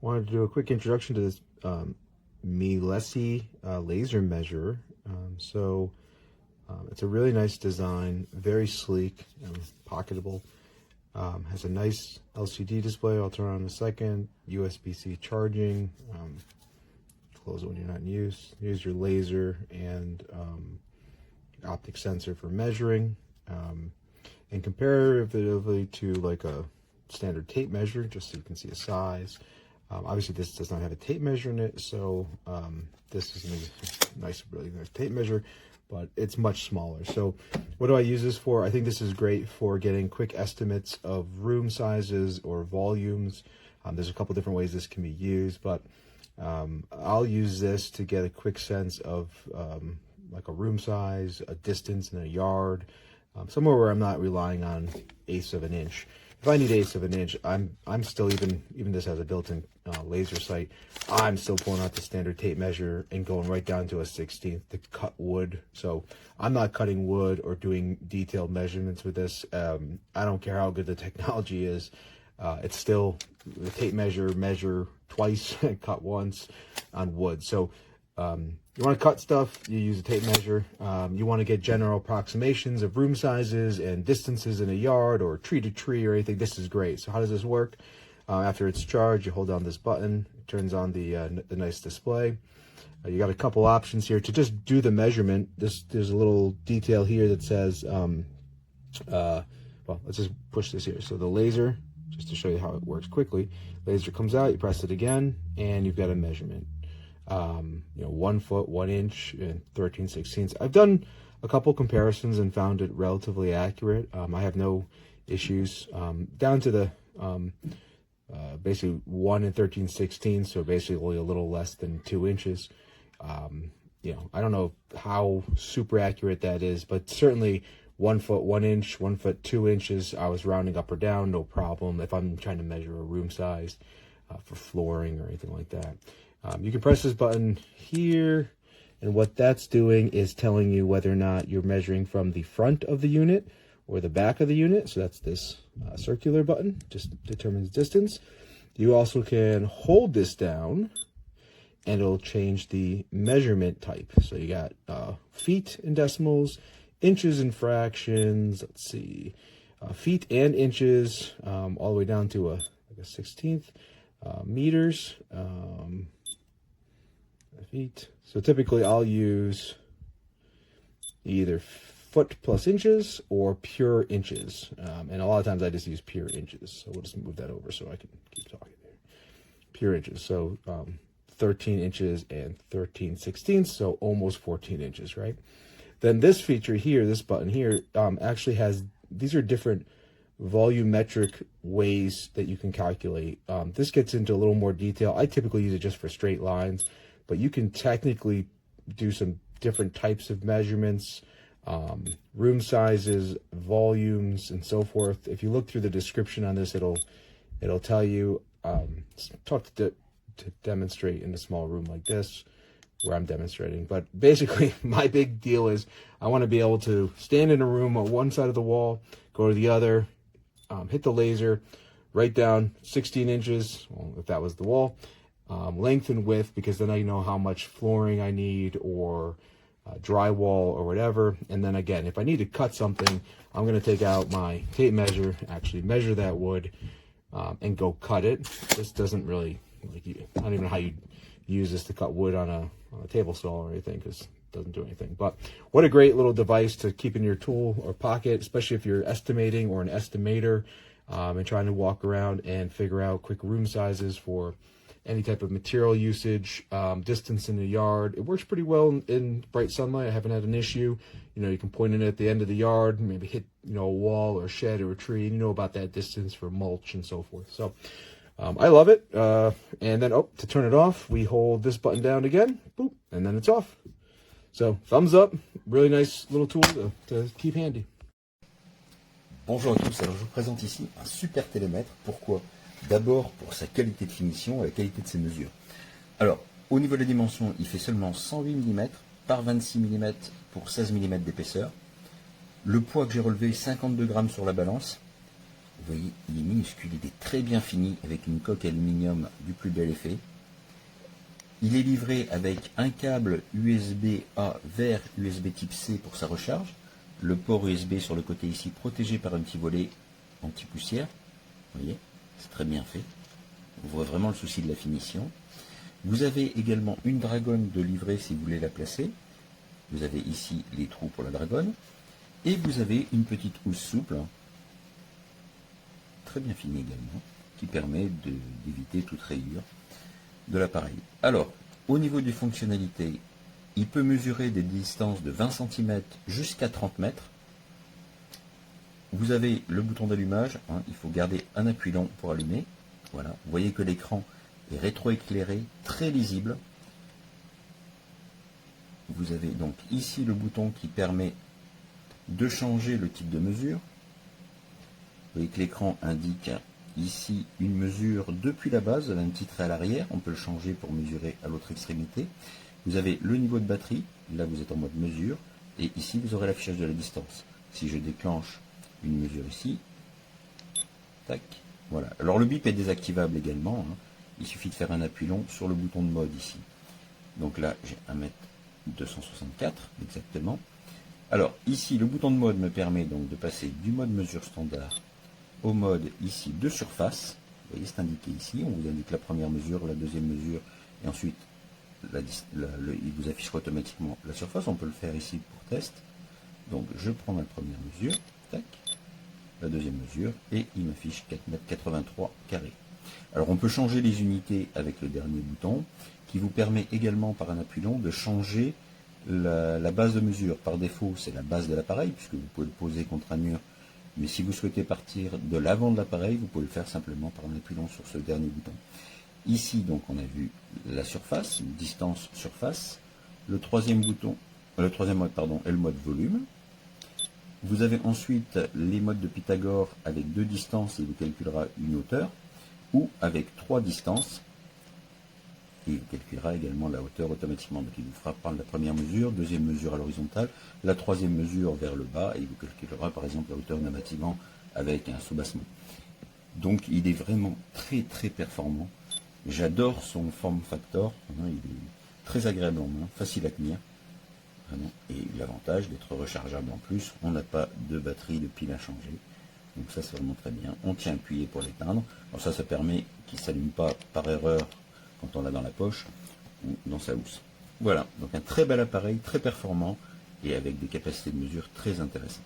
Wanted to do a quick introduction to this MiLESEEY laser measure. It's a really nice design, very sleek and pocketable. Has a nice LCD display, I'll turn on in a second, USB-C charging, close it when you're not in use. Here's your laser and optic sensor for measuring. And comparatively to like a standard tape measure, just so you can see a size. Obviously this does not have a tape measure in it, so this is a nice, really nice tape measure, but it's much smaller. So what do I use this for? I think this is great for getting quick estimates of room sizes or volumes. There's a couple different ways this can be used, but I'll use this to get a quick sense of like a room size, a distance in a yard, somewhere where I'm not relying on eighths of an inch. If I need eighths of an inch, I'm still, even this has a built-in laser sight, I'm still pulling out the standard tape measure and going right down to a 16th to cut wood. So I'm not cutting wood or doing detailed measurements with this. I don't care how good the technology is. It's still the tape measure twice and cut once on wood. So you want to cut stuff, you use a tape measure. You want to get general approximations of room sizes and distances in a yard or tree to tree or anything. This is great. So how does this work? After it's charged, you hold down this button, it turns on the nice display. You got a couple options here to just do the measurement. There's a little detail here that says, well, let's just push this here. So the laser, just to show you how it works quickly, laser comes out, you press it again, and you've got a measurement. 1 foot, 1 inch, and 13/16. I've done a couple comparisons and found it relatively accurate. I have no issues. Down to the basically 1 and 13/16, so basically a little less than 2 inches. I don't know how super accurate that is, but certainly 1 foot, 1 inch, 1 foot, 2 inches, I was rounding up or down, no problem if I'm trying to measure a room size for flooring or anything like that. You can press this button here, and what that's doing is telling you whether or not you're measuring from the front of the unit or the back of the unit. So that's this circular button, just determines distance. You also can hold this down, and it'll change the measurement type. So you got feet in decimals, inches in fractions, let's see, feet and inches, all the way down to like a 16th, meters, feet. So typically I'll use either foot plus inches or pure inches, and a lot of times I just use pure inches. So we'll just move that over so I can keep talking here. Pure inches, so 13 inches and 13/16, so almost 14 inches, right? Then this feature here, this button here, actually has, these are different volumetric ways that you can calculate. This gets into a little more detail. I typically use it just for straight lines, but you can technically do some different types of measurements, room sizes, volumes, and so forth. If you look through the description on this, it'll tell you. It's tough to demonstrate in a small room like this where I'm demonstrating, but basically my big deal is I want to be able to stand in a room on one side of the wall, go to the other, hit the laser, write down 16 inches, well, if that was the wall, length and width, because then I know how much flooring I need or drywall or whatever. And then again, if I need to cut something, I'm going to take out my tape measure, actually measure that wood, and go cut it. This doesn't really, like, I don't even know how you use this to cut wood on a table saw or anything, because it doesn't do anything. But what a great little device to keep in your tool or pocket, especially if you're estimating or an estimator, and trying to walk around and figure out quick room sizes for any type of material usage, distance in the yard. It works pretty well in bright sunlight. I haven't had an issue. You can point it at the end of the yard, maybe hit, a wall or a shed or a tree, and you know about that distance for mulch and so forth. So I love it. And then, to turn it off, we hold this button down again, boop, and then it's off. So thumbs up, really nice little tool to keep handy. Bonjour à tous, alors je vous présente ici un super télémètre. Pourquoi? D'abord pour sa qualité de finition et la qualité de ses mesures. Alors, au niveau des dimensions, il fait seulement 108 mm par 26 mm pour 16 mm d'épaisseur. Le poids que j'ai relevé, 52 grammes sur la balance. Vous voyez, il est minuscule, il est très bien fini avec une coque aluminium du plus bel effet. Il est livré avec un câble USB-A vers USB type C pour sa recharge. Le port USB sur le côté ici protégé par un petit volet anti-poussière. Vous voyez, c'est très bien fait. On voit vraiment le souci de la finition. Vous avez également une dragonne de livret si vous voulez la placer. Vous avez ici les trous pour la dragonne. Et vous avez une petite housse souple, très bien finie également, qui permet d'éviter toute rayure de l'appareil. Alors, au niveau des fonctionnalités, il peut mesurer des distances de 20 cm jusqu'à 30 mètres. Vous avez le bouton d'allumage, hein, il faut garder un appui long pour allumer. Voilà, vous voyez que l'écran est rétroéclairé, très lisible. Vous avez donc ici le bouton qui permet de changer le type de mesure. Vous voyez que l'écran indique ici une mesure depuis la base, un petit trait à l'arrière, on peut le changer pour mesurer à l'autre extrémité. Vous avez le niveau de batterie, là vous êtes en mode mesure, et ici vous aurez l'affichage de la distance. Si je déclenche une mesure ici, tac, voilà. Alors le bip est désactivable également, hein. Il suffit de faire un appui long sur le bouton de mode ici. Donc là j'ai 1,264 m exactement. Alors ici le bouton de mode me permet donc de passer du mode mesure standard au mode ici de surface. Vous voyez, c'est indiqué ici, on vous indique la première mesure, la deuxième mesure, et ensuite il vous affichera automatiquement la surface. On peut le faire ici pour test. Donc je prends ma première mesure, tac, la deuxième mesure, et il m'affiche 4,83 m². Alors on peut changer les unités avec le dernier bouton, qui vous permet également par un appui long de changer la base de mesure. Par défaut, c'est la base de l'appareil, puisque vous pouvez le poser contre un mur. Mais si vous souhaitez partir de l'avant de l'appareil, vous pouvez le faire simplement par un appui long sur ce dernier bouton. Ici, donc, on a vu la surface, une distance surface. Le troisième mode, pardon, est le mode volume. Vous avez ensuite les modes de Pythagore avec 2 distances, et il vous calculera une hauteur, ou avec 3 distances, et il calculera également la hauteur automatiquement. Donc il vous fera prendre la première mesure, deuxième mesure à l'horizontale, la troisième mesure vers le bas, et il vous calculera par exemple la hauteur d'un bâtiment avec un soubassement. Donc il est vraiment très très performant. J'adore son form factor, il est très agréable en main, facile à tenir. Vraiment. Et l'avantage d'être rechargeable en plus, on n'a pas de batterie, de pile à changer. Donc ça c'est vraiment très bien. On tient appuyé pour l'éteindre. Alors ça permet qu'il ne s'allume pas par erreur quand on l'a dans la poche ou dans sa housse. Voilà, donc un très bel appareil, très performant et avec des capacités de mesure très intéressantes.